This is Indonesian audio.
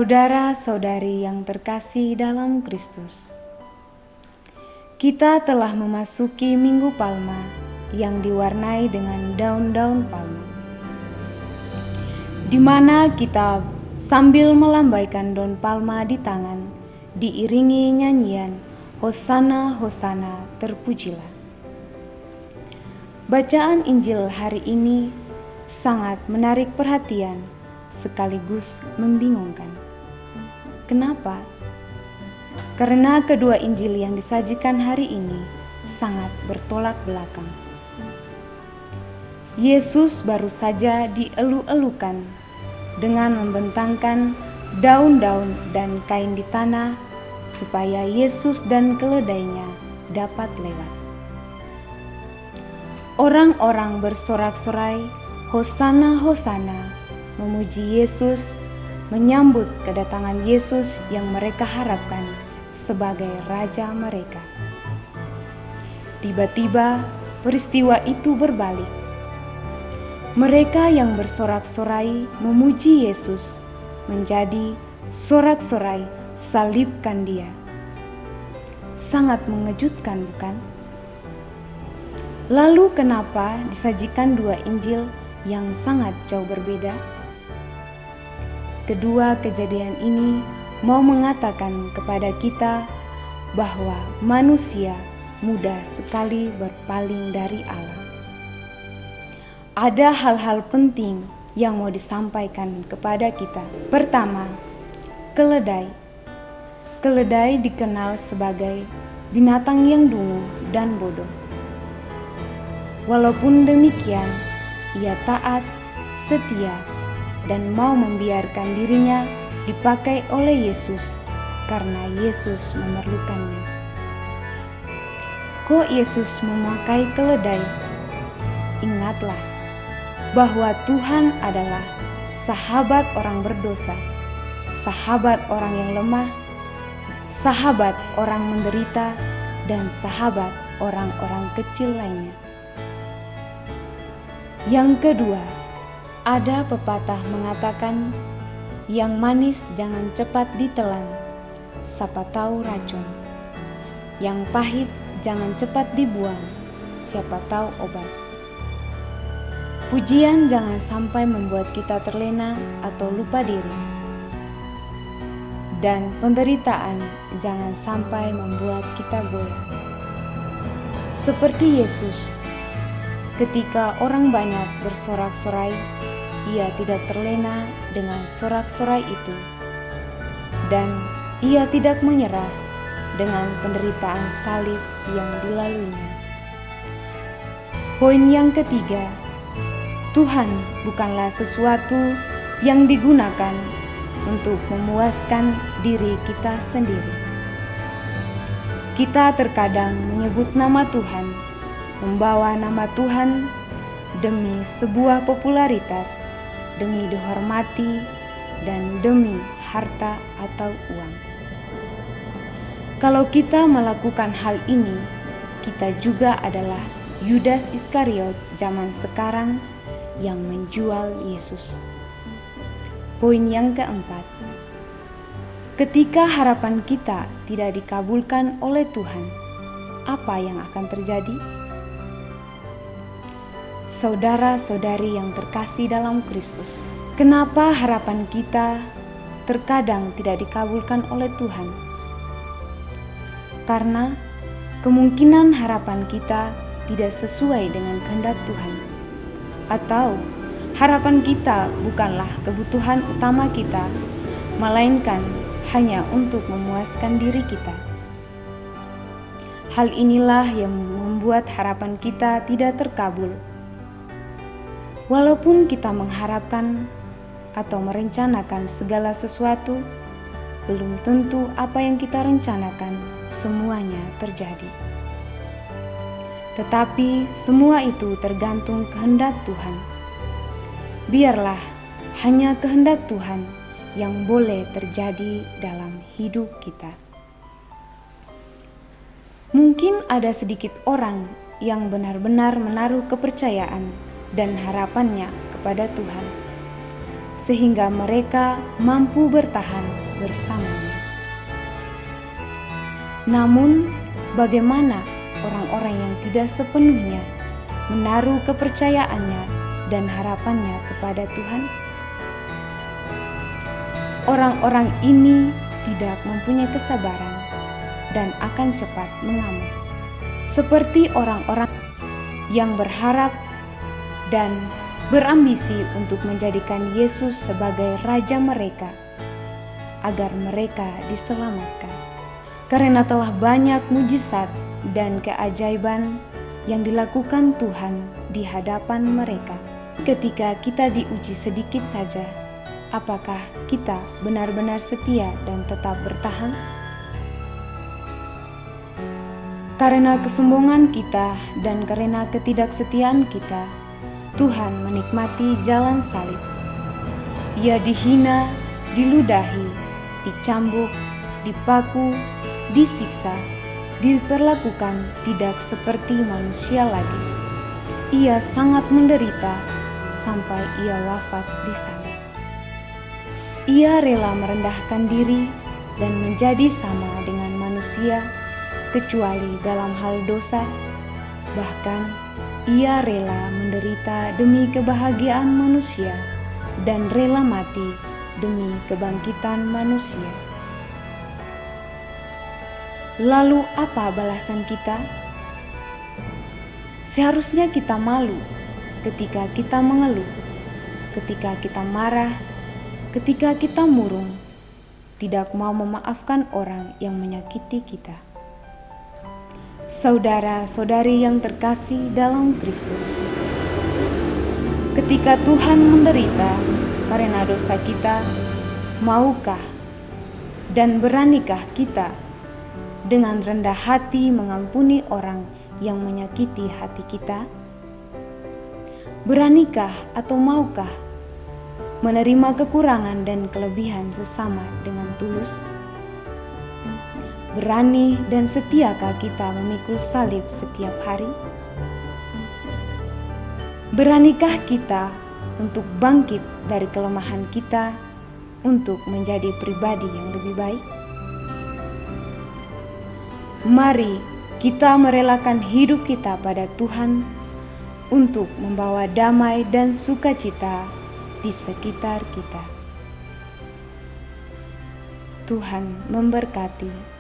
Saudara-saudari yang terkasih dalam Kristus, kita telah memasuki Minggu Palma yang diwarnai dengan daun-daun palma, di mana kita sambil melambaikan daun palma di tangan, diiringi nyanyian Hosana, Hosana, terpujilah. Bacaan Injil hari ini sangat menarik perhatian, sekaligus membingungkan. Kenapa? Karena kedua Injil yang disajikan hari ini sangat bertolak belakang. Yesus baru saja dielu-elukan dengan membentangkan daun-daun dan kain di tanah supaya Yesus dan keledainya dapat lewat. Orang-orang bersorak-sorai, Hosana, Hosana, memuji Yesus, menyambut kedatangan Yesus yang mereka harapkan sebagai Raja mereka. Tiba-tiba peristiwa itu berbalik. Mereka yang bersorak-sorai memuji Yesus menjadi sorak-sorai, salibkan Dia. Sangat mengejutkan, bukan? Lalu kenapa disajikan dua Injil yang sangat jauh berbeda? Kedua kejadian ini mau mengatakan kepada kita bahwa manusia mudah sekali berpaling dari Allah. Ada hal-hal penting yang mau disampaikan kepada kita. Pertama, keledai. Keledai dikenal sebagai binatang yang dungu dan bodoh. Walaupun demikian, ia taat, setia, dan mau membiarkan dirinya dipakai oleh Yesus karena Yesus memerlukannya. Kok Yesus memakai keledai? Ingatlah bahwa Tuhan adalah sahabat orang berdosa, sahabat orang yang lemah, sahabat orang menderita, dan sahabat orang-orang kecil lainnya. Yang kedua, ada pepatah mengatakan, yang manis jangan cepat ditelan, siapa tahu racun. Yang pahit jangan cepat dibuang, siapa tahu obat. Pujian jangan sampai membuat kita terlena atau lupa diri. Dan penderitaan jangan sampai membuat kita goyah. Seperti Yesus, ketika orang banyak bersorak-sorai, ia tidak terlena dengan sorak-sorai itu, dan ia tidak menyerah dengan penderitaan salib yang dilaluinya. Poin yang ketiga, Tuhan bukanlah sesuatu yang digunakan untuk memuaskan diri kita sendiri. Kita terkadang menyebut nama Tuhan, membawa nama Tuhan demi sebuah popularitas, demi dihormati, dan demi harta atau uang. Kalau kita melakukan hal ini, kita juga adalah Yudas Iskariot zaman sekarang yang menjual Yesus. Poin yang keempat, ketika harapan kita tidak dikabulkan oleh Tuhan, apa yang akan terjadi? Saudara-saudari yang terkasih dalam Kristus, kenapa harapan kita terkadang tidak dikabulkan oleh Tuhan? Karena kemungkinan harapan kita tidak sesuai dengan kehendak Tuhan, atau harapan kita bukanlah kebutuhan utama kita, melainkan hanya untuk memuaskan diri kita. Hal inilah yang membuat harapan kita tidak terkabul. Walaupun kita mengharapkan atau merencanakan segala sesuatu, belum tentu apa yang kita rencanakan semuanya terjadi. Tetapi semua itu tergantung kehendak Tuhan. Biarlah hanya kehendak Tuhan yang boleh terjadi dalam hidup kita. Mungkin ada sedikit orang yang benar-benar menaruh kepercayaan dan harapannya kepada Tuhan. sehingga mereka mampu bertahan bersamanya. Namun, bagaimana orang-orang yang tidak sepenuhnya menaruh kepercayaannya dan harapannya kepada Tuhan? Orang-orang ini tidak mempunyai kesabaran dan akan cepat mengamuk, seperti orang-orang yang berharap dan berambisi untuk menjadikan Yesus sebagai Raja mereka, agar mereka diselamatkan. Karena telah banyak mujizat dan keajaiban yang dilakukan Tuhan di hadapan mereka. Ketika kita diuji sedikit saja, apakah kita benar-benar setia dan tetap bertahan? Karena kesombongan kita dan karena ketidaksetiaan kita, Tuhan menikmati jalan salib. Ia dihina, diludahi, dicambuk, dipaku, disiksa, diperlakukan tidak seperti manusia lagi. Ia sangat menderita sampai ia wafat di salib. Ia rela merendahkan diri dan menjadi sama dengan manusia, kecuali dalam hal dosa. Bahkan ia rela menderita demi kebahagiaan manusia dan rela mati demi kebangkitan manusia. Lalu apa balasan kita? Seharusnya kita malu ketika kita mengeluh, ketika kita marah, ketika kita murung, tidak mau memaafkan orang yang menyakiti kita. Saudara-saudari yang terkasih dalam Kristus, ketika Tuhan menderita karena dosa kita, maukah dan beranikah kita dengan rendah hati mengampuni orang yang menyakiti hati kita? Beranikah atau maukah menerima kekurangan dan kelebihan sesama dengan tulus? Berani dan setiakah kita memikul salib setiap hari? Beranikah kita untuk bangkit dari kelemahan kita untuk menjadi pribadi yang lebih baik? Mari kita merelakan hidup kita pada Tuhan untuk membawa damai dan sukacita di sekitar kita. Tuhan memberkati.